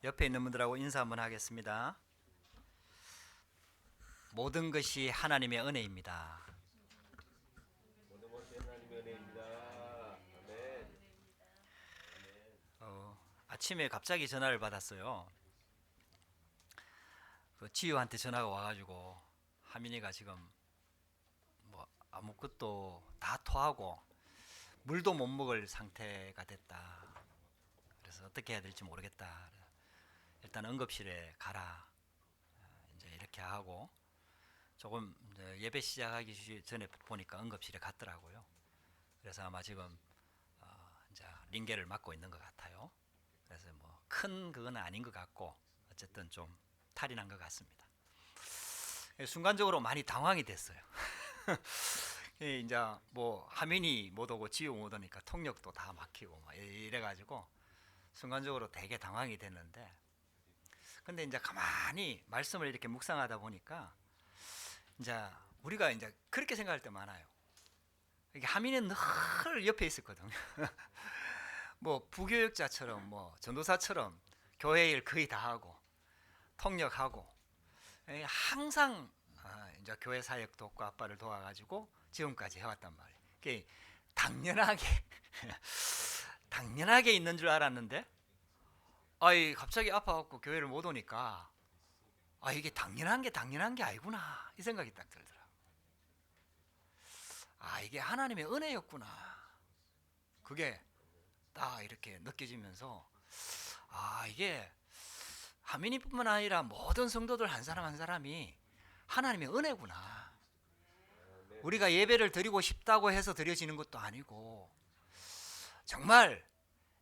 옆에 있는 분들하고 인사 한번 하겠습니다. 모든 것이 하나님의 은혜입니다. 모든 것이 하나님의 은혜입니다. 아멘. 아침에 갑자기 전화를 받았어요. 지유한테 전화가 와가지고 하민이가 지금 뭐 아무것도 다 토하고 물도 못 먹을 상태가 됐다. 그래서 어떻게 해야 될지 모르겠다. 일단 응급실에 가라. 이제 이렇게 하고 조금 이제 예배 시작하기 전에 보니까 응급실에 갔더라고요. 그래서 아마 지금 이제 링겔을 맞고 있는 것 같아요. 그래서 뭐 큰 그건 아닌 것 같고 어쨌든 좀 탈이 난 것 같습니다. 순간적으로 많이 당황이 됐어요. 이제 뭐 하민이 못 오고 지우 못 오니까 통역도 다 막히고 막 이래가지고 순간적으로 되게 당황이 됐는데, 근데 이제 가만히 말씀을 이렇게 묵상하다 보니까 이제 우리가 이제 그렇게 생각할 때 많아요. 이게 하민이는 늘 옆에 있었거든요. 뭐 부교육자처럼 뭐 전도사처럼 교회 일 거의 다 하고 통역하고 항상 이제 교회 사역 돕고 아빠를 도와가지고 지금까지 해왔단 말이에요. 그게 당연하게 있는 줄 알았는데, 갑자기 아파갖고 교회를 못 오니까 이게 당연한 게 아니구나 이 생각이 딱 들더라고요. 이게 하나님의 은혜였구나. 그게 딱 이렇게 느껴지면서 이게 하민이뿐만 아니라 모든 성도들 한 사람 한 사람이 하나님의 은혜구나. 우리가 예배를 드리고 싶다고 해서 드려지는 것도 아니고, 정말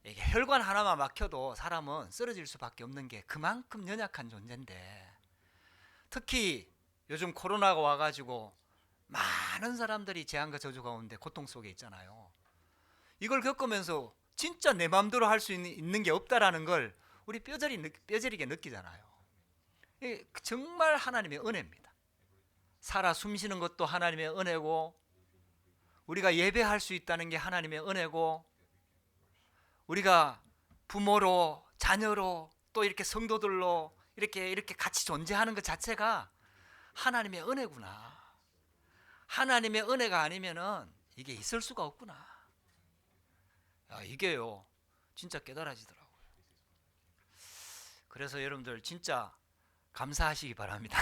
이게 혈관 하나만 막혀도 사람은 쓰러질 수밖에 없는 게 그만큼 연약한 존재인데, 특히 요즘 코로나가 와가지고 많은 사람들이 재앙과 저주 가운데 고통 속에 있잖아요. 이걸 겪으면서 진짜 내 마음대로 할 수 있는 게 없다라는 걸 우리 뼈저리게 느끼잖아요. 정말 하나님의 은혜입니다. 살아 숨쉬는 것도 하나님의 은혜고, 우리가 예배할 수 있다는 게 하나님의 은혜고, 우리가 부모로 자녀로 또 이렇게 성도들로 이렇게 같이 존재하는 것 자체가 하나님의 은혜구나. 하나님의 은혜가 아니면은 이게 있을 수가 없구나. 이게요 진짜 깨달아지더라고요. 그래서 여러분들 진짜 감사하시기 바랍니다.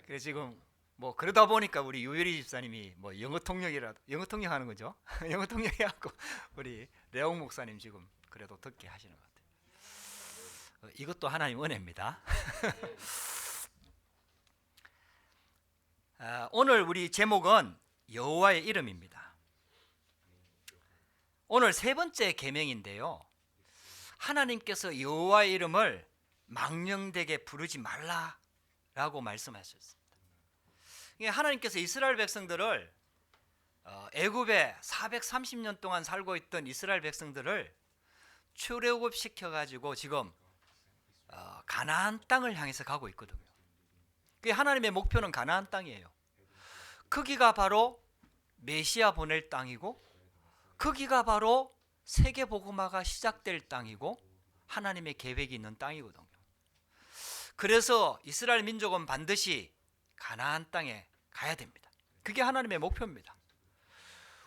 그래서 지금 뭐 그러다 보니까 우리 유일이 집사님이 뭐 영어 통역하는 거죠. 영어 통역해갖고 우리 레옹 목사님 지금 그래도 듣게 하시는 것 같아요. 이것도 하나님 은혜입니다. 오늘 우리 제목은 여호와의 이름입니다. 오늘 세 번째 계명인데요, 하나님께서 여호와의 이름을 망령되게 부르지 말라라고 말씀하셨습니다. 하나님께서 이스라엘 백성들을 애굽에 430년 동안 살고 있던 이스라엘 백성들을 출애굽시켜 가지고 지금 가나안 땅을 향해서 가고 있거든요. 하나님의 목표는 가나안 땅이에요. 거기가 바로 메시아 보낼 땅이고, 거기가 바로 세계 복음화가 시작될 땅이고 하나님의 계획이 있는 땅이거든요. 그래서 이스라엘 민족은 반드시 가나안 땅에 가야 됩니다. 그게 하나님의 목표입니다.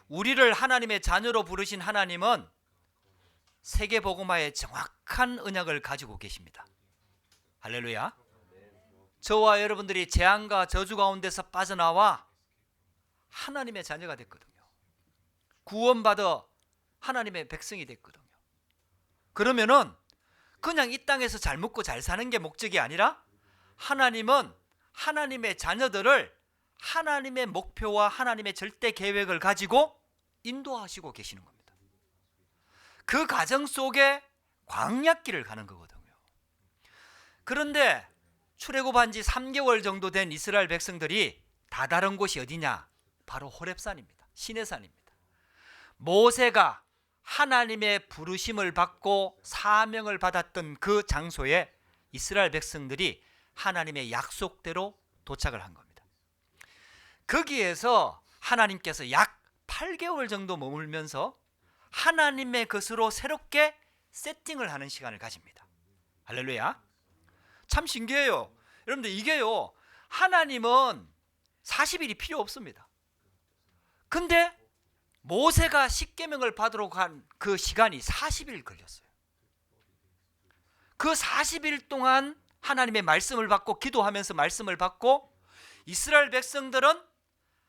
우리를 하나님의 자녀로 부르신 하나님은 세계 복음화의 정확한 언약을 가지고 계십니다. 할렐루야. 저와 여러분들이 재앙과 저주 가운데서 빠져나와 하나님의 자녀가 됐거든요. 구원받아 하나님의 백성이 됐거든요. 그러면은 그냥 이 땅에서 잘 먹고 잘 사는 게 목적이 아니라, 하나님은 하나님의 자녀들을 하나님의 목표와 하나님의 절대 계획을 가지고 인도하시고 계시는 겁니다. 그 과정 속에 광야길을 가는 거거든요. 그런데 출애굽한 지 3개월 정도 된 이스라엘 백성들이 다다른 곳이 어디냐? 바로 호렙산입니다. 시내산입니다. 모세가 하나님의 부르심을 받고 사명을 받았던 그 장소에 이스라엘 백성들이 하나님의 약속대로 도착을 한 겁니다. 거기에서 하나님께서 약 8개월 정도 머물면서 하나님의 것으로 새롭게 세팅을 하는 시간을 가집니다. 할렐루야. 참 신기해요. 여러분들 이게요, 하나님은 40일이 필요 없습니다. 근데 모세가 십계명을 받으러 간 그 시간이 40일 걸렸어요. 그 40일 동안 하나님의 말씀을 받고 기도하면서 말씀을 받고, 이스라엘 백성들은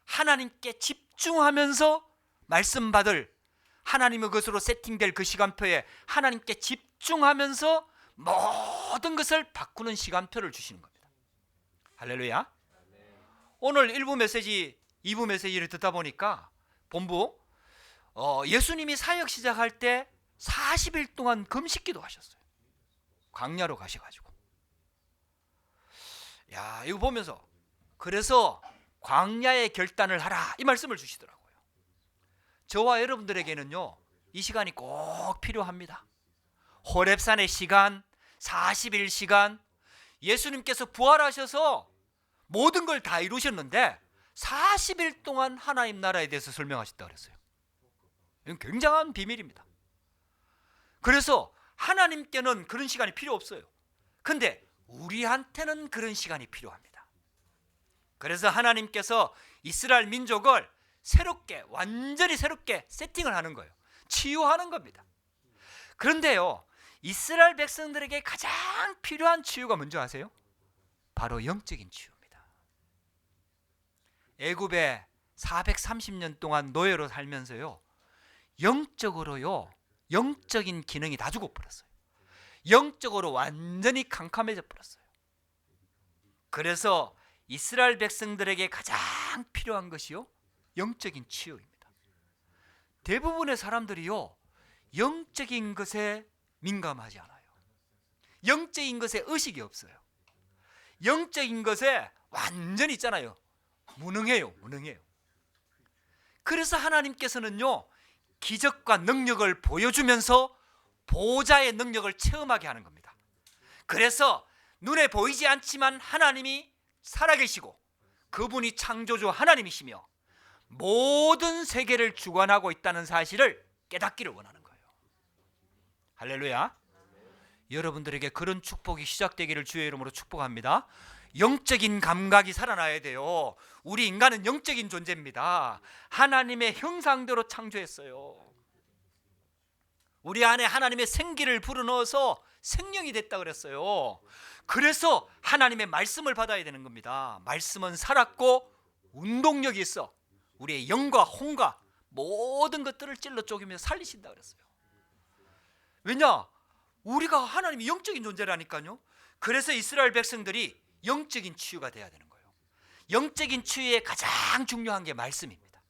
하나님께 집중하면서 말씀 받을, 하나님의 것으로 세팅될 그 시간표에 하나님께 집중하면서 모든 것을 바꾸는 시간표를 주시는 겁니다. 할렐루야. 오늘 1부 메시지 2부 메시지를 듣다 보니까 본부 예수님이 사역 시작할 때 40일 동안 금식기도 하셨어요. 광야로 가셔가지고. 야, 이거 보면서 그래서 광야의 결단을 하라 이 말씀을 주시더라고요. 저와 여러분들에게는요, 이 시간이 꼭 필요합니다. 호렙산의 시간, 40일 시간, 예수님께서 부활하셔서 모든 걸 다 이루셨는데 40일 동안 하나님 나라에 대해서 설명하셨다고 그랬어요. 이건 굉장한 비밀입니다. 그래서 하나님께는 그런 시간이 필요 없어요. 근데 우리한테는 그런 시간이 필요합니다. 그래서 하나님께서 이스라엘 민족을 새롭게, 완전히 새롭게 세팅을 하는 거예요. 치유하는 겁니다. 그런데요, 이스라엘 백성들에게 가장 필요한 치유가 뭔지 아세요? 바로 영적인 치유입니다. 애굽에 430년 동안 노예로 살면서요, 영적으로요, 영적인 기능이 다 죽어버렸어요. 영적으로 완전히 캄캄해져 버렸어요. 그래서 이스라엘 백성들에게 가장 필요한 것이요, 영적인 치유입니다. 대부분의 사람들이요, 영적인 것에 민감하지 않아요. 영적인 것에 의식이 없어요. 영적인 것에 완전히 있잖아요, 무능해요. 그래서 하나님께서는요, 기적과 능력을 보여주면서 보호자의 능력을 체험하게 하는 겁니다. 그래서 눈에 보이지 않지만 하나님이 살아계시고 그분이 창조주 하나님이시며 모든 세계를 주관하고 있다는 사실을 깨닫기를 원하는 거예요. 할렐루야. 여러분들에게 그런 축복이 시작되기를 주의 이름으로 축복합니다. 영적인 감각이 살아나야 돼요. 우리 인간은 영적인 존재입니다. 하나님의 형상대로 창조했어요. 우리 안에 하나님의 생기를 불어넣어서 생명이 됐다 그랬어요. 그래서 하나님의 말씀을 받아야 되는 겁니다. 말씀은 살았고 운동력이 있어 우리의 영과 혼과 모든 것들을 찔러 쪼개며 살리신다 그랬어요. 왜냐? 우리가 하나님이 영적인 존재라니까요. 그래서 이스라엘 백성들이 영적인 치유가 돼야 되는 거예요. 영적인 치유에 가장 중요한 게 말씀입니다.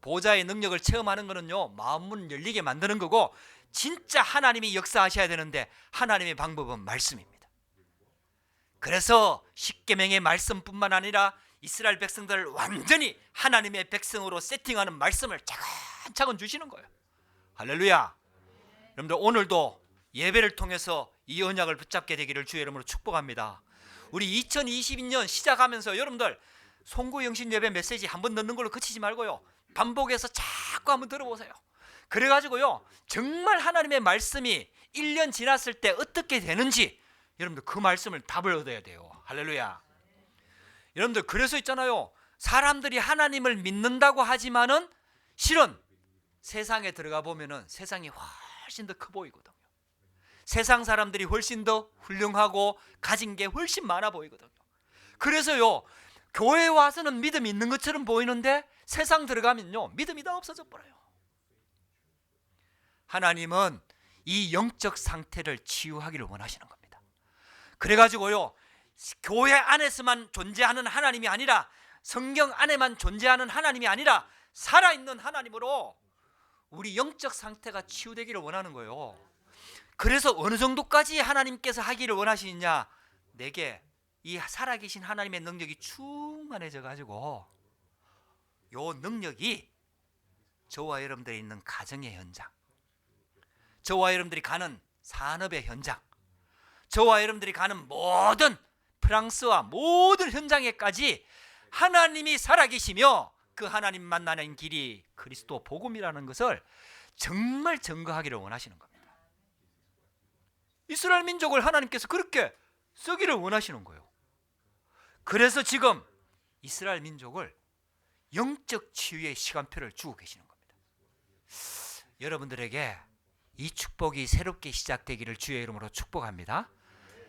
보좌의 능력을 체험하는 것은요, 마음문 열리게 만드는 거고, 진짜 하나님이 역사하셔야 되는데 하나님의 방법은 말씀입니다. 그래서 십계명의 말씀뿐만 아니라 이스라엘 백성들을 완전히 하나님의 백성으로 세팅하는 말씀을 차근차근 주시는 거예요. 할렐루야. 여러분들 오늘도 예배를 통해서 이 언약을 붙잡게 되기를 주의 이름으로 축복합니다. 우리 2022년 시작하면서 여러분들 송구영신 예배 메시지 한번 넣는 걸로 그치지 말고요, 반복해서 자꾸 한번 들어보세요. 그래가지고요, 정말 하나님의 말씀이 1년 지났을 때 어떻게 되는지 여러분들 그 말씀을 답을 얻어야 돼요. 할렐루야. 여러분들 그래서 있잖아요, 사람들이 하나님을 믿는다고 하지만은 실은 세상에 들어가 보면은 세상이 훨씬 더 커 보이거든요. 세상 사람들이 훨씬 더 훌륭하고 가진 게 훨씬 많아 보이거든요. 그래서요, 교회 와서는 믿음이 있는 것처럼 보이는데 세상 들어가면요, 믿음이 다 없어져 버려요. 하나님은 이 영적 상태를 치유하기를 원하시는 겁니다. 그래가지고요, 교회 안에서만 존재하는 하나님이 아니라, 성경 안에만 존재하는 하나님이 아니라 살아있는 하나님으로 우리 영적 상태가 치유되기를 원하는 거예요. 그래서 어느 정도까지 하나님께서 하기를 원하시느냐, 내게 이 살아계신 하나님의 능력이 충만해져 가지고 요 능력이 저와 여러분들이 있는 가정의 현장, 저와 여러분들이 가는 산업의 현장, 저와 여러분들이 가는 모든 프랑스와 모든 현장에까지 하나님이 살아계시며 그 하나님 만나는 길이 그리스도 복음이라는 것을 정말 증거하기를 원하시는 겁니다. 이스라엘 민족을 하나님께서 그렇게 쓰기를 원하시는 거예요. 그래서 지금 이스라엘 민족을 영적 치유의 시간표를 주고 계시는 겁니다. 여러분들에게 이 축복이 새롭게 시작되기를 주의 이름으로 축복합니다.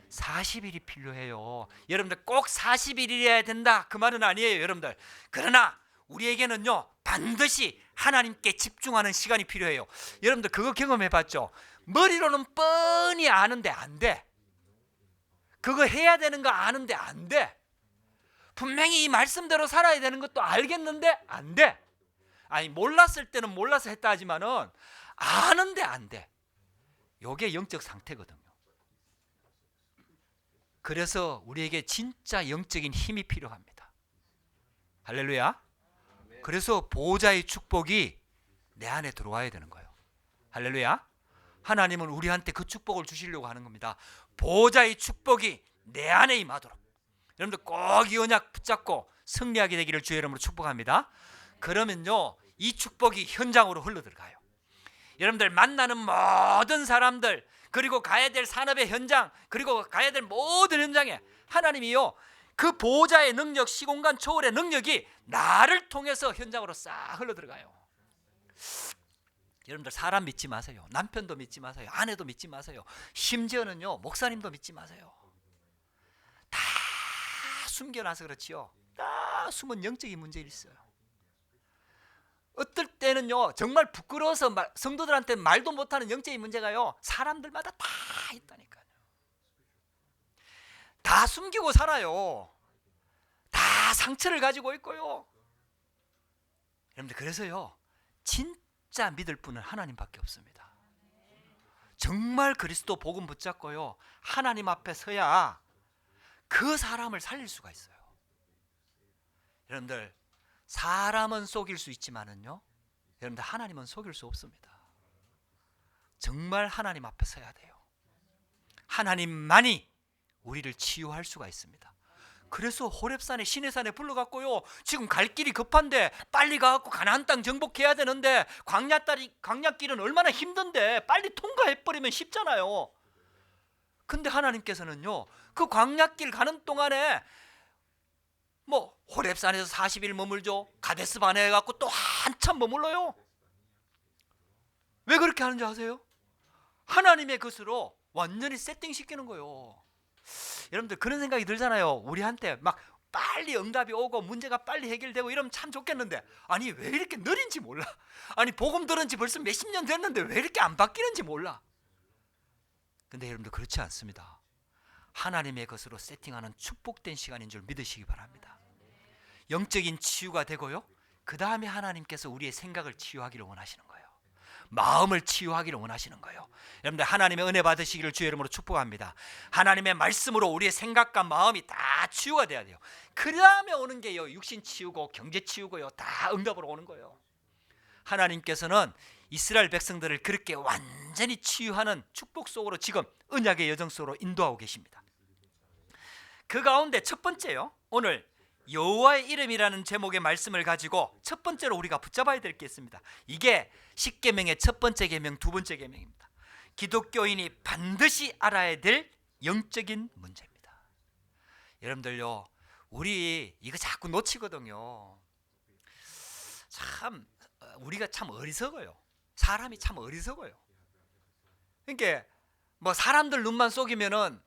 40일이 필요해요. 여러분들 꼭 40일이어야 된다 그 말은 아니에요, 여러분들. 그러나 우리에게는요 반드시 하나님께 집중하는 시간이 필요해요. 여러분들 그거 경험해봤죠? 머리로는 뻔히 아는데 안 돼. 그거 해야 되는 거 아는데 안 돼. 분명히 이 말씀대로 살아야 되는 것도 알겠는데 안 돼. 아니 몰랐을 때는 몰라서 했다 하지만은 아는데 안 돼. 이게 영적 상태거든요. 그래서 우리에게 진짜 영적인 힘이 필요합니다. 할렐루야. 그래서 보호자의 축복이 내 안에 들어와야 되는 거예요. 할렐루야. 하나님은 우리한테 그 축복을 주시려고 하는 겁니다. 보호자의 축복이 내 안에 임하도록 여러분들 꼭 이 언약 붙잡고 승리하게 되기를 주의 이름으로 축복합니다. 그러면요 이 축복이 현장으로 흘러들어가요. 여러분들 만나는 모든 사람들 그리고 가야 될 산업의 현장 그리고 가야 될 모든 현장에 하나님이요 그 보호자의 능력 시공간 초월의 능력이 나를 통해서 현장으로 싹 흘러들어가요. 여러분들 사람 믿지 마세요. 남편도 믿지 마세요. 아내도 믿지 마세요. 심지어는요 목사님도 믿지 마세요. 다 숨겨놔서 그렇지요. 다 숨은 영적인 문제가 있어요. 어떨 때는요 정말 부끄러워서 성도들한테 말도 못하는 영적인 문제가요 사람들마다 다 있다니까요. 다 숨기고 살아요. 다 상처를 가지고 있고요. 여러분들 그래서요 진짜 믿을 분은 하나님밖에 없습니다. 정말 그리스도 복음 붙잡고요 하나님 앞에 서야 그 사람을 살릴 수가 있어요. 여러분들 사람은 속일 수 있지만은요 여러분들 하나님은 속일 수 없습니다. 정말 하나님 앞에 서야 돼요. 하나님만이 우리를 치유할 수가 있습니다. 그래서 호렙산에 시내산에 불러갖고요 지금 갈 길이 급한데 빨리 가갖고 가나안 땅 정복해야 되는데 광야길은 얼마나 힘든데 빨리 통과해버리면 쉽잖아요. 근데 하나님께서는요 그 광야길 가는 동안에 뭐 호렙산에서 40일 머물죠. 가데스 바네에 갖고 또 한참 머물러요. 왜 그렇게 하는지 아세요? 하나님의 것으로 완전히 세팅시키는 거예요. 여러분들 그런 생각이 들잖아요. 우리한테 막 빨리 응답이 오고 문제가 빨리 해결되고 이러면 참 좋겠는데 아니 왜 이렇게 느린지 몰라. 아니 복음 들은 지 벌써 몇십 년 됐는데 왜 이렇게 안 바뀌는지 몰라. 근데 여러분들 그렇지 않습니다. 하나님의 것으로 세팅하는 축복된 시간인 줄 믿으시기 바랍니다. 영적인 치유가 되고요 그 다음에 하나님께서 우리의 생각을 치유하기를 원하시는 거예요. 마음을 치유하기를 원하시는 거예요. 여러분들 하나님의 은혜 받으시기를 주의 이름으로 축복합니다. 하나님의 말씀으로 우리의 생각과 마음이 다 치유가 돼야 돼요. 그 다음에 오는 게요 육신 치유고 경제 치유고요 다 응답으로 오는 거예요. 하나님께서는 이스라엘 백성들을 그렇게 완전히 치유하는 축복 속으로 지금 언약의 여정 속으로 인도하고 계십니다. 그 가운데 첫 번째요 오늘 여호와의 이름이라는 제목의 말씀을 가지고 첫 번째로 우리가 붙잡아야 될 게 있습니다. 이게 십계명의 첫 번째 계명, 두 번째 계명입니다. 기독교인이 반드시 알아야 될 영적인 문제입니다. 여러분들요 우리 이거 자꾸 놓치거든요. 참 우리가 참 어리석어요. 사람이 참 어리석어요. 그러니까 뭐 사람들 눈만 속이면은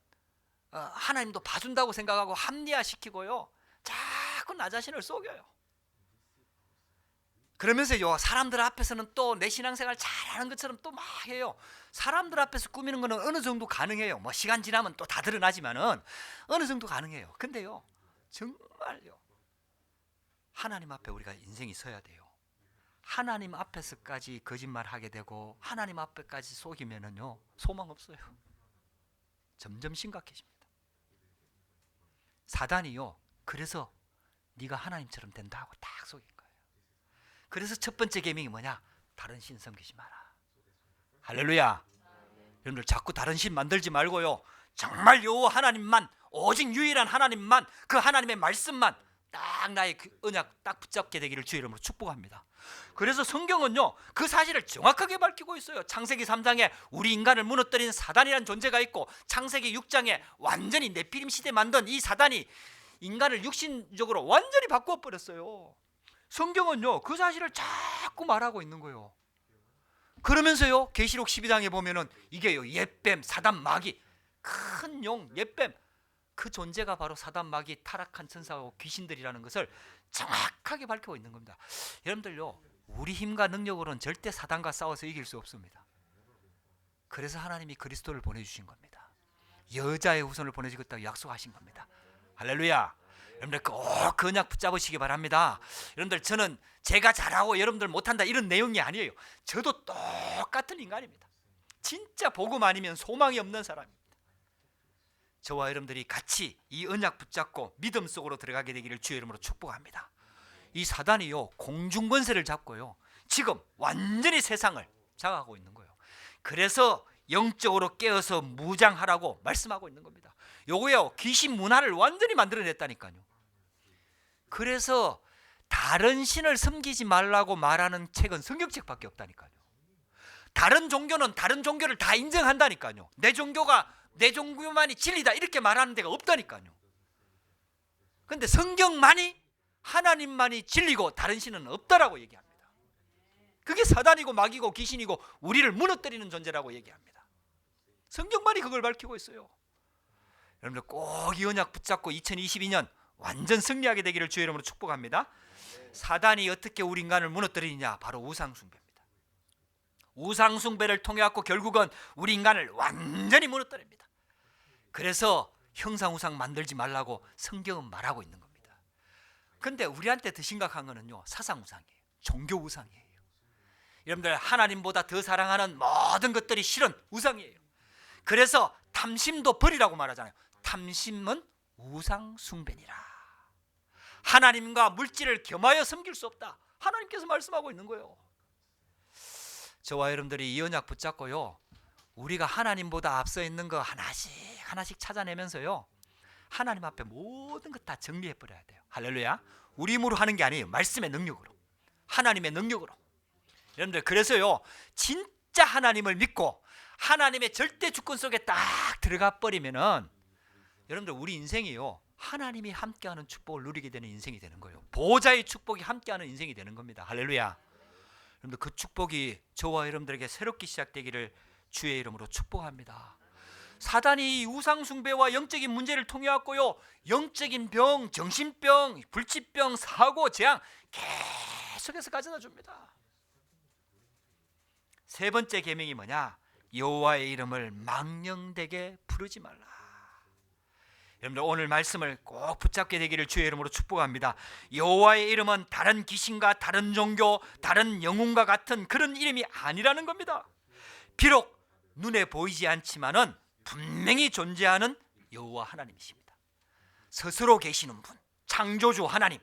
하나님도 봐준다고 생각하고 합리화시키고요 자꾸 나 자신을 속여요. 그러면서요 사람들 앞에서는 또 내 신앙생활 잘하는 것처럼 또 막 해요. 사람들 앞에서 꾸미는 거는 어느 정도 가능해요. 뭐 시간 지나면 또 다 드러나지만은 어느 정도 가능해요. 근데요 정말요 하나님 앞에 우리가 인생이 서야 돼요. 하나님 앞에서까지 거짓말하게 되고 하나님 앞에까지 속이면은요 소망 없어요. 점점 심각해집니다. 사단이요 그래서 네가 하나님처럼 된다 하고 딱 속인 거예요. 그래서 첫 번째 계명이 뭐냐? 다른 신 섬기지 마라. 할렐루야. 여러분들 자꾸 다른 신 만들지 말고요 정말 여호와 하나님만 오직 유일한 하나님만 그 하나님의 말씀만 딱 딱 나의 그 언약 딱 붙잡게 되기를 주의 이름으로 축복합니다. 그래서 성경은요 그 사실을 정확하게 밝히고 있어요. 창세기 3장에 우리 인간을 무너뜨린 사단이라는 존재가 있고, 창세기 6장에 완전히 네피림 시대 만든 이 사단이 인간을 육신적으로 완전히 바꾸어 버렸어요. 성경은요 그 사실을 자꾸 말하고 있는 거예요. 그러면서요 계시록 12장에 보면은 이게요 옛뱀, 사단, 마귀, 큰 용, 옛뱀, 그 존재가 바로 사단, 마귀, 타락한 천사하고 귀신들이라는 것을 정확하게 밝히고 있는 겁니다. 여러분들요 우리 힘과 능력으로는 절대 사단과 싸워서 이길 수 없습니다. 그래서 하나님이 그리스도를 보내주신 겁니다. 여자의 후손을 보내주겠다고 약속하신 겁니다. 할렐루야. 여러분들 꼭 그 언약 붙잡으시기 바랍니다. 여러분들 저는 제가 잘하고 여러분들 못한다 이런 내용이 아니에요. 저도 똑같은 인간입니다. 진짜 복음 아니면 소망이 없는 사람입니다. 저와 여러분들이 같이 이 언약 붙잡고 믿음 속으로 들어가게 되기를 주의 이름으로 축복합니다. 이 사단이요 공중권세를 잡고요 지금 완전히 세상을 장악하고 있는 거예요. 그래서 영적으로 깨어서 무장하라고 말씀하고 있는 겁니다. 요거요 귀신 문화를 완전히 만들어냈다니까요. 그래서 다른 신을 섬기지 말라고 말하는 책은 성경책밖에 없다니까요. 다른 종교는 다른 종교를 다 인정한다니까요. 내 종교가 내 종교만이 진리다 이렇게 말하는 데가 없다니까요. 그런데 성경만이, 하나님만이 진리고 다른 신은 없다라고 얘기합니다. 그게 사단이고 마귀고 귀신이고 우리를 무너뜨리는 존재라고 얘기합니다. 성경만이 그걸 밝히고 있어요. 여러분들 꼭 이 언약 붙잡고 2022년 완전 승리하게 되기를 주의 이름으로 축복합니다. 사단이 어떻게 우리 인간을 무너뜨리느냐? 바로 우상숭배입니다. 우상숭배를 통해 갖고 결국은 우리 인간을 완전히 무너뜨립니다. 그래서 형상우상 만들지 말라고 성경은 말하고 있는 겁니다. 그런데 우리한테 더 심각한 거는요 사상우상이에요. 종교우상이에요. 여러분들 하나님보다 더 사랑하는 모든 것들이 실은 우상이에요. 그래서 탐심도 버리라고 말하잖아요. 탐심은 우상숭배니라. 하나님과 물질을 겸하여 섬길 수 없다. 하나님께서 말씀하고 있는 거예요. 저와 여러분들이 이 언약 붙잡고요 우리가 하나님보다 앞서 있는 거 하나씩 하나씩 찾아내면서요 하나님 앞에 모든 것 다 정리해 버려야 돼요. 할렐루야. 우리 힘으로 하는 게 아니에요. 말씀의 능력으로, 하나님의 능력으로. 여러분들 그래서요 진짜 하나님을 믿고 하나님의 절대 주권 속에 딱 들어가 버리면은 여러분들 우리 인생이요 하나님이 함께하는 축복을 누리게 되는 인생이 되는 거예요. 보호자의 축복이 함께하는 인생이 되는 겁니다. 할렐루야. 여러분들 그 축복이 저와 여러분들에게 새롭게 시작되기를 주의 이름으로 축복합니다. 사단이 우상숭배와 영적인 문제를 통해 왔고요 영적인 병, 정신병, 불치병, 사고, 재앙 계속해서 가져다 줍니다. 세 번째 계명이 뭐냐? 여호와의 이름을 망령되게 부르지 말라. 여러분들 오늘 말씀을 꼭 붙잡게 되기를 주의 이름으로 축복합니다. 여호와의 이름은 다른 귀신과 다른 종교, 다른 영혼과 같은 그런 이름이 아니라는 겁니다. 비록 눈에 보이지 않지만은 분명히 존재하는 여호와 하나님이십니다. 스스로 계시는 분, 창조주 하나님.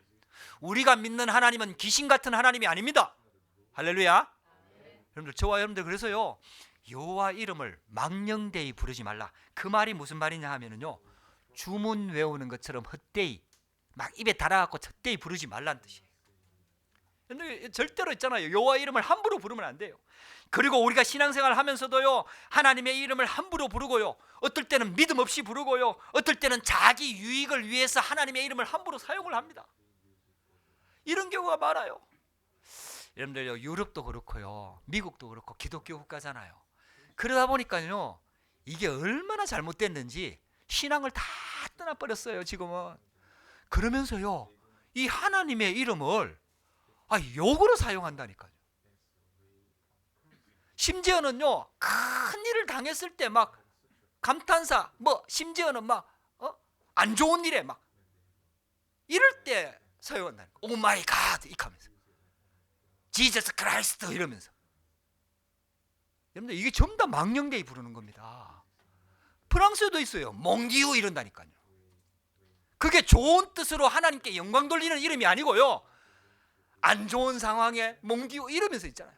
우리가 믿는 하나님은 귀신 같은 하나님이 아닙니다. 할렐루야. 여러분들 저와 여러분들 그래서요 여호와 이름을 망령되이 부르지 말라. 그 말이 무슨 말이냐 하면은요 주문 외우는 것처럼 헛되이 막 입에 달아갖고 헛되이 부르지 말라는 뜻이에요. 근데 절대로 있잖아요 여호와 이름을 함부로 부르면 안 돼요. 그리고 우리가 신앙생활 하면서도요 하나님의 이름을 함부로 부르고요 어떨 때는 믿음 없이 부르고요 어떨 때는 자기 유익을 위해서 하나님의 이름을 함부로 사용을 합니다. 이런 경우가 많아요. 여러분들 유럽도 그렇고요 미국도 그렇고 기독교 국가잖아요. 그러다 보니까요 이게 얼마나 잘못됐는지 신앙을 다 떠나버렸어요 지금은. 그러면서요 이 하나님의 이름을 욕으로 사용한다니까요. 심지어는요 큰 일을 당했을 때 막 감탄사 심지어는 막 안 좋은 일에 막 이럴 때 사용한다니까. 오 마이 갓 이렇게 하면서 지저스 크라이스트 이러면서. 여러분들 이게 전부 다 망령되이 부르는 겁니다. 프랑스에도 있어요. 몽디우 이런다니까요. 그게 좋은 뜻으로 하나님께 영광 돌리는 이름이 아니고요 안 좋은 상황에 몽디우 이러면서 있잖아요.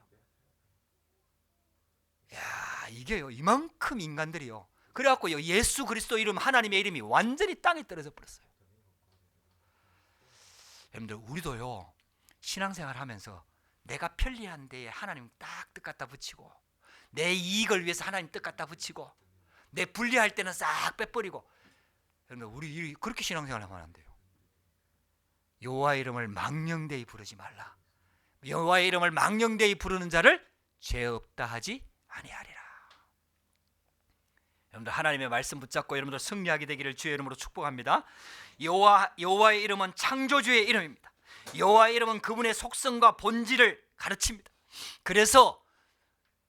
야 이게요 이만큼 인간들이요 그래갖고 예수 그리스도 이름 하나님의 이름이 완전히 땅에 떨어져 버렸어요. 여러분들 우리도요 신앙생활 하면서 내가 편리한 데에 하나님 딱 뜻 갖다 붙이고 내 이익을 위해서 하나님 뜻 갖다 붙이고 내 불리할 때는 싹 빼버리고 여러분들 우리 그렇게 신앙생활 하면 안 돼요. 여호와의 이름을 망령되이 부르지 말라. 여호와의 이름을 망령되이 부르는 자를 죄 없다 하지 아니하리라. 여러분들 하나님의 말씀 붙잡고 여러분들 승리하게 되기를 주의 이름으로 축복합니다. 여호와의 이름은 창조주의 이름입니다. 여호와의 이름은 그분의 속성과 본질을 가르칩니다. 그래서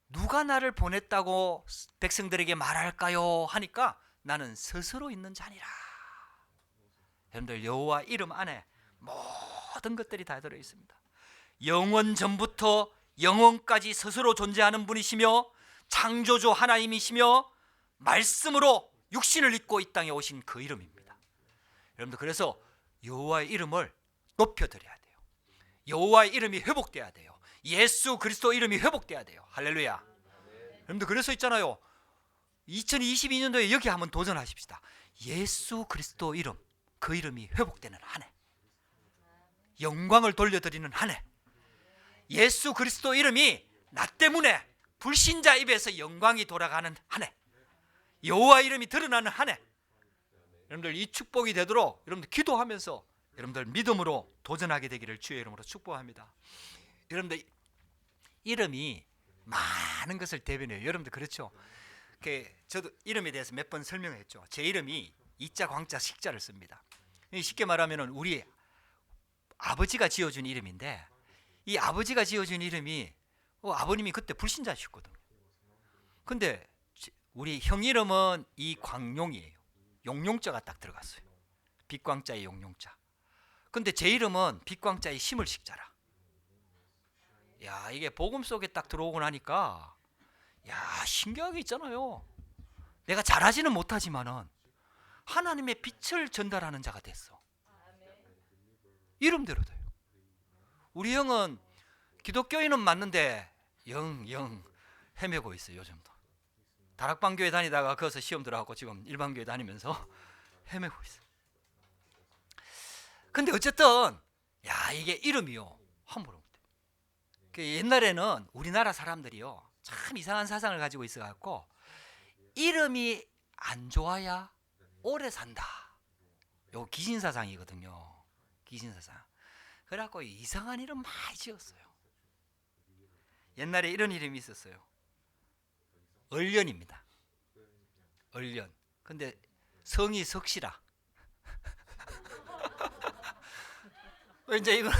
누가 나를 보냈다고 백성들에게 말할까요? 하니까 나는 스스로 있는 자니라. 여러분들 여호와 이름 안에 모든 것들이 다 들어 있습니다. 영원 전부터 영원까지 스스로 존재하는 분이시며 창조주 하나님이시며 말씀으로 육신을 입고 이 땅에 오신 그 이름입니다. 여러분들 그래서 여호와의 이름을 높여드려야 돼요. 여호와의 이름이 회복돼야 돼요. 예수 그리스도 이름이 회복돼야 돼요. 할렐루야. 여러분들 그래서 있잖아요. 2022년도에 여기 한번 도전하십시다. 예수 그리스도 이름, 그 이름이 회복되는 한 해, 영광을 돌려드리는 한 해, 예수 그리스도 이름이 나 때문에 불신자 입에서 영광이 돌아가는 한 해, 여호와 이름이 드러나는 한 해, 여러분들 이 축복이 되도록 여러분들 기도하면서 여러분들 믿음으로 도전하게 되기를 주의 이름으로 축복합니다. 여러분들 이름이 많은 것을 대변해요. 여러분들 그렇죠? 저도 이름에 대해서 몇 번 설명했죠. 제 이름이 이자 광자 식자를 씁니다. 쉽게 말하면 우리 아버지가 지어준 이름인데 이 아버지가 지어준 이름이 아버님이 그때 불신자셨거든요. 근데 우리 형 이름은 이광용이에요. 용용자가 딱 들어갔어요. 빛광자의 용용자. 근데 제 이름은 빛광자의 심을 식자라. 야, 이게 복음 속에 딱 들어오고 나니까 야, 신기하게 있잖아요. 내가 잘하지는 못하지만은 하나님의 빛을 전달하는 자가 됐어. 이름대로 돼요. 우리 형은 기독교인은 맞는데 영 헤매고 있어요. 요즘도 다락방교회 다니다가 거기서 시험 들어가고 지금 일반교회 다니면서 헤매고 있어요. 근데 어쨌든 야, 이게 이름이요 함부로 못해. 옛날에는 우리나라 사람들이요 참 이상한 사상을 가지고 있어갖고 이름이 안 좋아야 오래 산다. 요 기신사상이거든요. 기신사상. 그래갖고 이상한 이름 많이 지었어요. 옛날에 이런 이름이 있었어요. 얼련입니다. 얼련. 근데 성이 석시라. 이제 이거는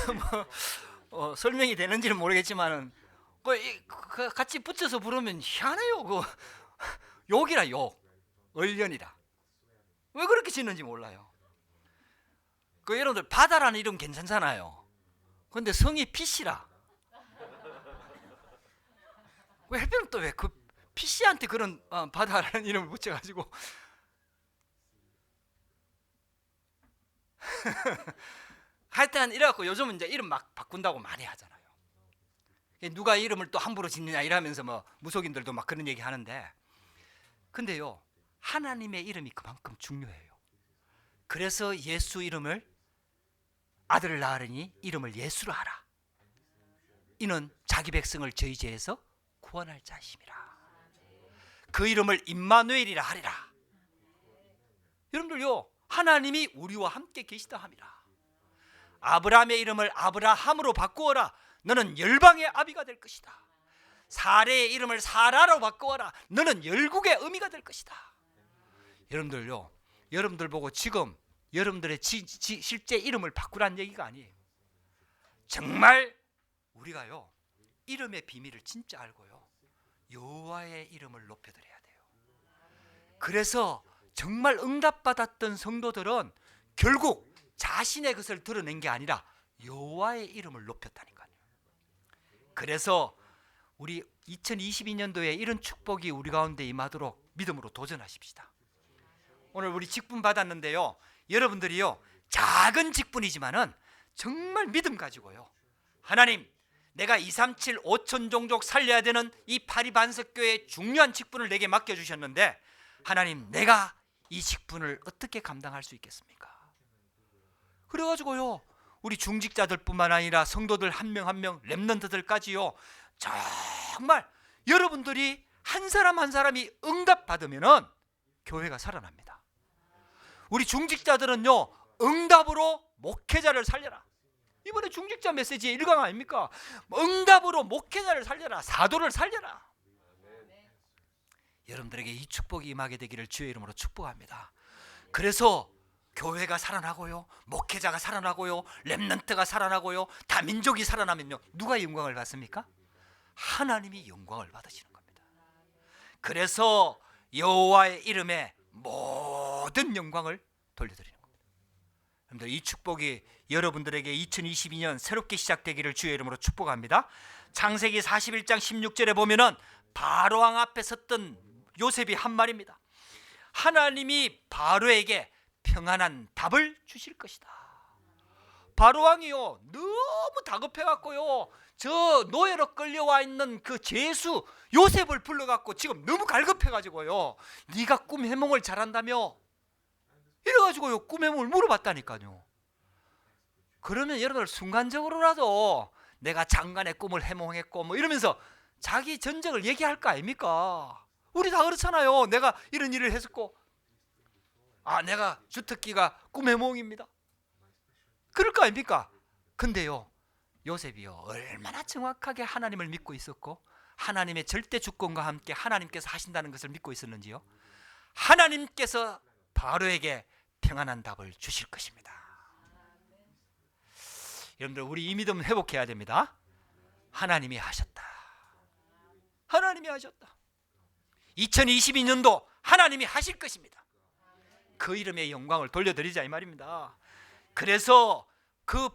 뭐 설명이 되는지는 모르겠지만은 같이 붙여서 부르면 희한해요. 욕이라 욕. 얼련이라. 왜 그렇게 짓는지 몰라요. 여러분들 바다라는 이름 괜찮잖아요. 근데 성이 피시라. 왜 해변은 또 왜 그 피시한테 그런 바다라는 이름을 붙여가지고 하여튼 이래갖고 요즘은 이제 이름 막 바꾼다고 많이 하잖아요. 누가 이름을 또 함부로 짓느냐 이러면서 뭐 무속인들도 막 그런 얘기 하는데, 근데요 하나님의 이름이 그만큼 중요해요. 그래서 예수 이름을 아들을 낳으니 이름을 예수로 하라. 이는 자기 백성을 저희 죄에서 구원할 자심이라. 그 이름을 임마누엘이라 하리라. 여러분들요 하나님이 우리와 함께 계시다 함이라. 아브라함의 이름을 아브라함으로 바꾸어라. 너는 열방의 아비가 될 것이다. 사레의 이름을 사라로 바꾸어라. 너는 열국의 어미가 될 것이다. 여러분들요 여러분들 보고 지금 여러분들의 실제 이름을 바꾸라는 얘기가 아니에요. 정말 우리가요 이름의 비밀을 진짜 알고요 여호와의 이름을 높여드려야 돼요. 그래서 정말 응답받았던 성도들은 결국 자신의 것을 드러낸 게 아니라 여호와의 이름을 높였다니까요. 그래서 우리 2022년도에 이런 축복이 우리 가운데 임하도록 믿음으로 도전하십시다. 오늘 우리 직분 받았는데요 여러분들이요 작은 직분이지만은 정말 믿음 가지고요 하나님 내가 237 5천 종족 살려야 되는 이 파리반석교회의 중요한 직분을 내게 맡겨주셨는데 하나님 내가 이 직분을 어떻게 감당할 수 있겠습니까? 그래가지고요 우리 중직자들뿐만 아니라 성도들 한 명 한 명 렘넌트들까지요. 정말 여러분들이 한 사람 한 사람이 응답받으면은 교회가 살아납니다. 우리 중직자들은요, 응답으로 목회자를 살려라. 이번에 중직자 메시지의 1강 아닙니까? 응답으로 목회자를 살려라. 사도를 살려라. 여러분들에게 이 축복이 임하게 되기를 주의 이름으로 축복합니다. 그래서 교회가 살아나고요, 목회자가 살아나고요, 렘넌트가 살아나고요, 다 민족이 살아나면요, 누가 영광을 받습니까? 하나님이 영광을 받으시는 겁니다. 그래서 여호와의 이름에 모든 영광을 돌려드리는 겁니다. 여러분들, 이 축복이 여러분들에게 2022년 새롭게 시작되기를 주의 이름으로 축복합니다. 창세기 41장 16절에 보면은 바로왕 앞에 섰던 요셉이 한 말입니다. 하나님이 바로에게 평안한 답을 주실 것이다. 바로왕이요, 너무 다급해갖고요, 저 노예로 끌려와 있는 그 죄수 요셉을 불러갖고 지금 너무 갈급해가지고요, 네가 꿈 해몽을 잘한다며 이래가지고요, 꿈 해몽을 물어봤다니까요. 그러면 여러분들 순간적으로라도 내가 장관의 꿈을 해몽했고 뭐 이러면서 자기 전적을 얘기할 거 아닙니까? 우리 다 그렇잖아요. 내가 이런 일을 했었고, 내가 주특기가 꿈 해몽입니다, 그럴 거 아닙니까? 근데요, 요셉이요, 얼마나 정확하게 하나님을 믿고 있었고 하나님의 절대 주권과 함께 하나님께서 하신다는 것을 믿고 있었는지요. 하나님께서 바로에게 평안한 답을 주실 것입니다. 여러분들, 우리 이 믿음 회복해야 됩니다. 하나님이 하셨다. 하나님이 하셨다. 2022년도 하나님이 하실 것입니다. 그 이름의 영광을 돌려드리자 이 말입니다. 그래서 그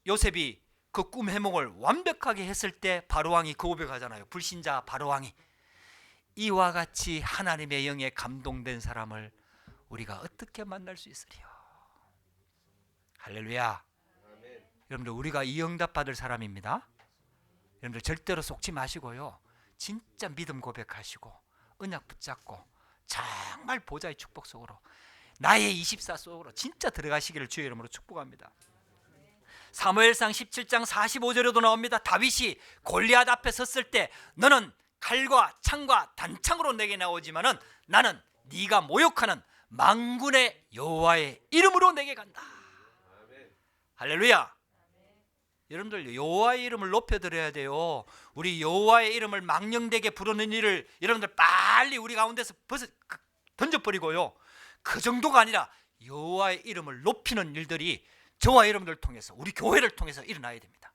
요셉이 그 꿈 해몽을 완벽하게 했을 때 바로왕이 고백하잖아요. 불신자 바로왕이, 이와 같이 하나님의 영에 감동된 사람을 우리가 어떻게 만날 수 있으리요. 할렐루야. 여러분들, 우리가 이 응답 받을 사람입니다. 여러분들 절대로 속지 마시고요, 진짜 믿음 고백하시고 언약 붙잡고 정말 보좌의 축복 속으로, 나의 24 속으로 진짜 들어가시기를 주의 이름으로 축복합니다. 사무엘상 17장 45절에도 나옵니다. 다윗이 골리앗 앞에 섰을 때 너는 칼과 창과 단창으로 내게 나오지만은 나는 네가 모욕하는 만군의 여호와의 이름으로 내게 간다. 할렐루야. 여러분들, 여호와의 이름을 높여드려야 돼요. 우리 여호와의 이름을 망령되게 부르는 일을 여러분들 빨리 우리 가운데서 던져버리고요, 그 정도가 아니라 여호와의 이름을 높이는 일들이 저와 여러분들을 통해서, 우리 교회를 통해서 일어나야 됩니다.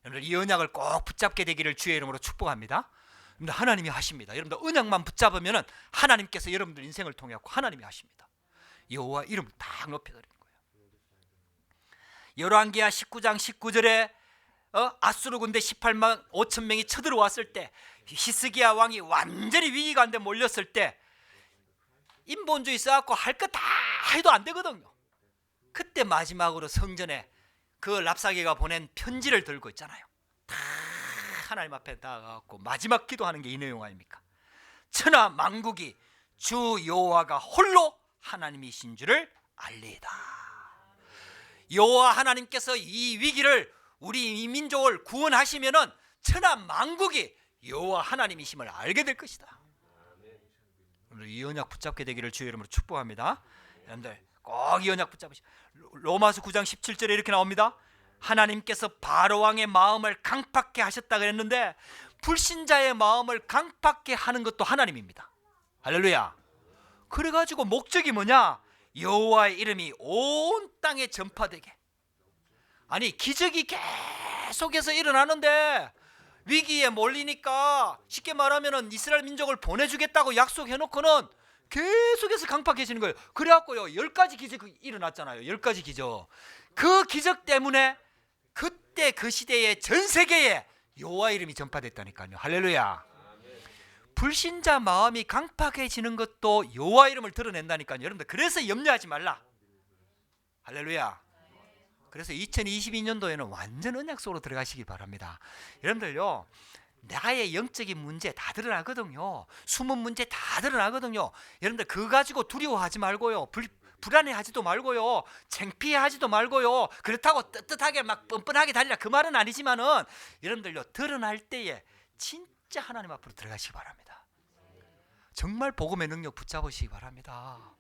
여러분들, 이 언약을 꼭 붙잡게 되기를 주의 이름으로 축복합니다. 여러분들, 하나님이 하십니다. 여러분들 언약만 붙잡으면 하나님께서 여러분들 인생을 통해 하나님이 하십니다. 여호와 이름을 딱 높여드리는 거예요. 열왕기하 19장 19절에 아수르 군대 18만 5천 명이 쳐들어왔을 때, 히스기야 왕이 완전히 위기가 안 돼 몰렸을 때, 인본주의 써갖고 할 거 다 해도 안 되거든요. 그때 마지막으로 성전에 그 랍사게가 보낸 편지를 들고 있잖아요. 다 하나님 앞에 나가갖고 마지막 기도하는 게 이 내용 아닙니까? 천하 만국이 주 여호와가 홀로 하나님이신 줄을 알리이다. 여호와 하나님께서 이 위기를, 우리 이 민족을 구원하시면은 천하 만국이 여호와 하나님이심을 알게 될 것이다. 오늘 이 언약 붙잡게 되기를 주의 이름으로 축복합니다. 여러분들 꼭 이 언약 붙잡으시고, 로마서 9장 17절에 이렇게 나옵니다. 하나님께서 바로왕의 마음을 강팍게 하셨다 그랬는데, 불신자의 마음을 강팍게 하는 것도 하나님입니다. 할렐루야. 그래가지고 목적이 뭐냐? 여호와의 이름이 온 땅에 전파되게. 아니, 기적이 계속해서 일어나는데 위기에 몰리니까 쉽게 말하면 이스라엘 민족을 보내주겠다고 약속해놓고는 계속해서 강팍해지는 거예요. 그래갖고요, 10가지 기적이 일어났잖아요. 10가지 기적. 그 기적 때문에 그때 그 시대에 전 세계에 여호와 이름이 전파됐다니까요. 할렐루야. 불신자 마음이 강팍해지는 것도 여호와 이름을 드러낸다니까요. 여러분들, 그래서 염려하지 말라. 할렐루야. 그래서 2022년도에는 완전 언약 속으로 들어가시기 바랍니다. 여러분들요, 나의 영적인 문제 다 드러나거든요. 숨은 문제 다 드러나거든요. 여러분들, 그거 가지고 두려워하지 말고요, 불안해하지도 말고요, 창피해하지도 말고요, 그렇다고 떳떳하게 막 뻔뻔하게 다니라 그 말은 아니지만은 여러분들요, 드러날 때에 진짜 하나님 앞으로 들어가시기 바랍니다. 정말 복음의 능력 붙잡으시기 바랍니다.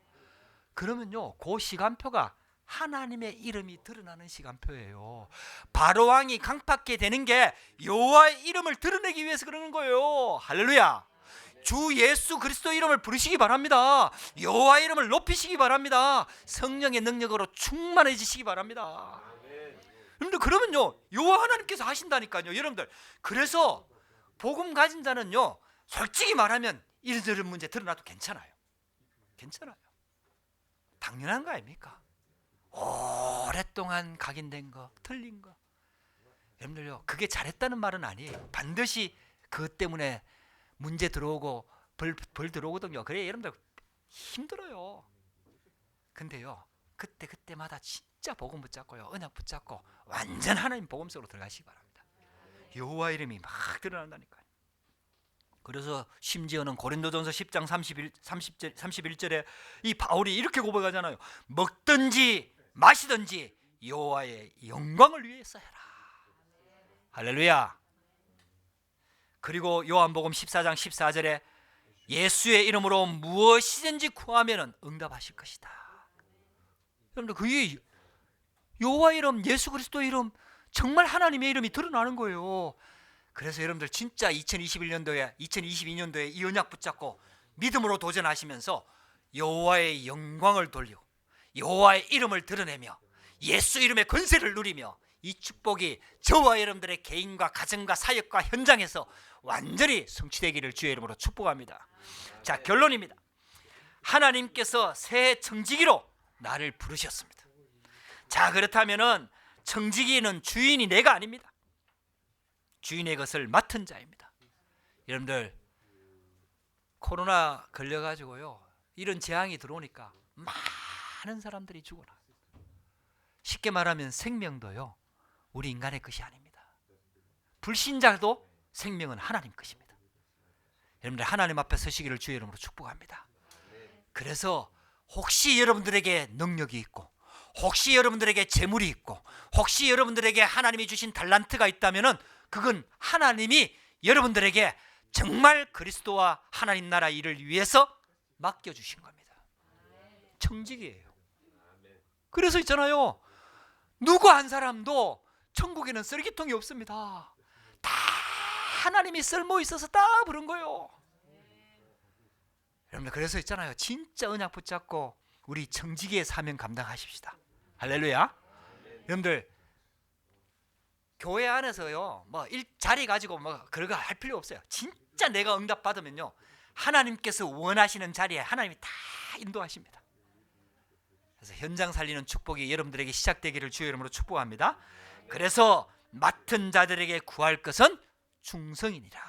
그러면요, 그 시간표가 하나님의 이름이 드러나는 시간표예요. 바로왕이 강팍게 되는 게 여호와의 이름을 드러내기 위해서 그러는 거예요. 할렐루야. 주 예수 그리스도 이름을 부르시기 바랍니다. 여호와의 이름을 높이시기 바랍니다. 성령의 능력으로 충만해지시기 바랍니다. 여러분들, 그러면요, 여호와 하나님께서 하신다니까요. 여러분들, 그래서 복음 가진 자는요, 솔직히 말하면 이런 문제 드러나도 괜찮아요. 괜찮아요. 당연한 거 아닙니까? 오랫동안 각인된 거, 틀린 거. 여러분들요, 그게 잘했다는 말은 아니에요. 반드시 그것 때문에 문제 들어오고 벌 들어오거든요. 그래, 여러분들 힘들어요. 근데요, 그때마다 진짜 복음 붙잡고요, 언약 붙잡고 완전 하나님 복음 속으로 들어가시기 바랍니다. 여호와 이름이 막 드러난다니까요. 그래서 심지어는 고린도전서 10장 31절에 이 바울이 이렇게 고백하잖아요. 먹든지 마시든지 여호와의 영광을 위해서 해라. 할렐루야. 그리고 요한복음 14장 14절에 예수의 이름으로 무엇이든지 구하면 응답하실 것이다. 여러분들, 그게 여호와 이름, 예수 그리스도 이름, 정말 하나님의 이름이 드러나는 거예요. 그래서 여러분들 진짜 2022년도에 이 언약 붙잡고 믿음으로 도전하시면서 여호와의 영광을 돌리고 여호와의 이름을 드러내며 예수 이름의 권세를 누리며 이 축복이 저와 여러분들의 개인과 가정과 사역과 현장에서 완전히 성취되기를 주의 이름으로 축복합니다. 자, 결론입니다. 하나님께서 새 청지기로 나를 부르셨습니다. 자, 그렇다면은 청지기는 주인이 내가 아닙니다. 주인의 것을 맡은 자입니다. 여러분들, 코로나 걸려가지고요, 이런 재앙이 들어오니까 많은 사람들이 죽어나. 쉽게 말하면 생명도요, 우리 인간의 것이 아닙니다. 불신자도 생명은 하나님 것입니다. 여러분들, 하나님 앞에 서시기를 주의 이름으로 축복합니다. 그래서 혹시 여러분들에게 능력이 있고, 혹시 여러분들에게 재물이 있고, 혹시 여러분들에게 하나님이 주신 달란트가 있다면은 그건 하나님이 여러분들에게 정말 그리스도와 하나님 나라 일을 위해서 맡겨주신 겁니다. 청직이에요. 그래서 있잖아요, 누구 한 사람도 천국에는 쓰레기통이 없습니다. 다 하나님이 쓸모 있어서 다 부른 거예요. 여러분들, 그래서 있잖아요, 진짜 언약 붙잡고 우리 청지기의 사명 감당하십시다. 할렐루야. 여러분들, 교회 안에서요, 뭐 자리 가지고 뭐 그런 거 할 필요 없어요. 진짜 내가 응답 받으면요, 하나님께서 원하시는 자리에 하나님이 다 인도하십니다. 그래서 현장 살리는 축복이 여러분들에게 시작되기를 주의 이름으로 축복합니다. 그래서 맡은 자들에게 구할 것은 충성이니라.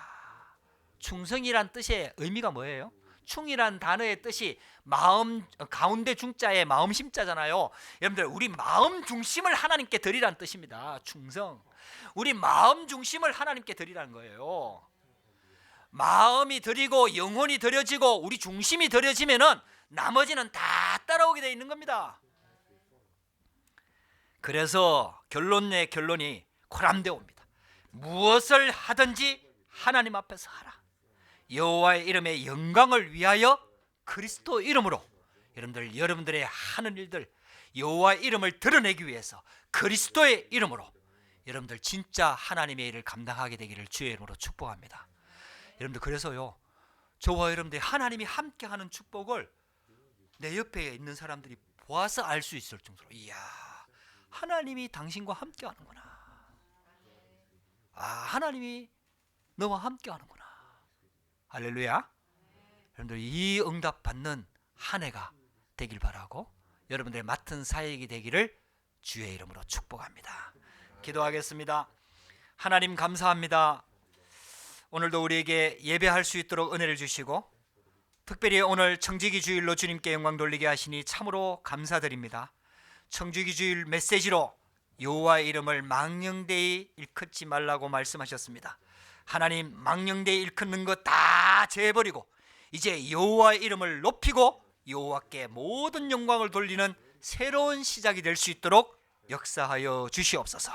충성이란 뜻의 의미가 뭐예요? 충이란 단어의 뜻이 마음, 가운데 중자에 마음 심자잖아요. 여러분들, 우리 마음 중심을 하나님께 드리라는 뜻입니다. 충성. 우리 마음 중심을 하나님께 드리라는 거예요. 마음이 드리고 영혼이 드려지고 우리 중심이 드려지면은 나머지는 다 따라오게 되어 있는 겁니다. 그래서 결론 내 결론이 코람되어 옵니다. 무엇을 하든지 하나님 앞에서 하라. 여호와의 이름의 영광을 위하여 그리스도 이름으로 여러분들의 하는 일들, 여호와의 이름을 드러내기 위해서 그리스도의 이름으로 여러분들 진짜 하나님의 일을 감당하게 되기를 주의 이름으로 축복합니다. 여러분들, 그래서요, 저와 여러분들이 하나님이 함께하는 축복을 내 옆에 있는 사람들이 보아서 알 수 있을 정도로, 이야, 하나님이 당신과 함께하는구나. 아, 하나님이 너와 함께하는구나. 할렐루야. 여러분들, 이 응답 받는 한 해가 되길 바라고 여러분들의 맡은 사역이 되기를 주의 이름으로 축복합니다. 기도하겠습니다. 하나님, 감사합니다. 오늘도 우리에게 예배할 수 있도록 은혜를 주시고 특별히 오늘 청지기 주일로 주님께 영광 돌리게 하시니 참으로 감사드립니다. 청지기 주일 메시지로 여호와의 이름을 망령되이 일컫지 말라고 말씀하셨습니다. 하나님, 망령되이 일컫는 거 다 제해버리고 이제 여호와의 이름을 높이고 여호와께 모든 영광을 돌리는 새로운 시작이 될 수 있도록 역사하여 주시옵소서.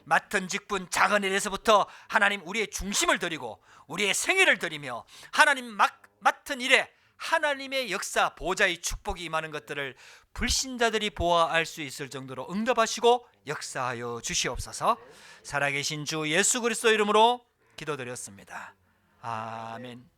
맡은 직분 작은 일에서부터 하나님 우리의 중심을 드리고 우리의 생애를 드리며 하나님 맡은 일에 하나님의 역사 보좌의 축복이 임하는 것들을 불신자들이 보아할 수 있을 정도로 응답하시고 역사하여 주시옵소서. 살아계신 주 예수 그리스도 이름으로 기도드렸습니다. 아멘.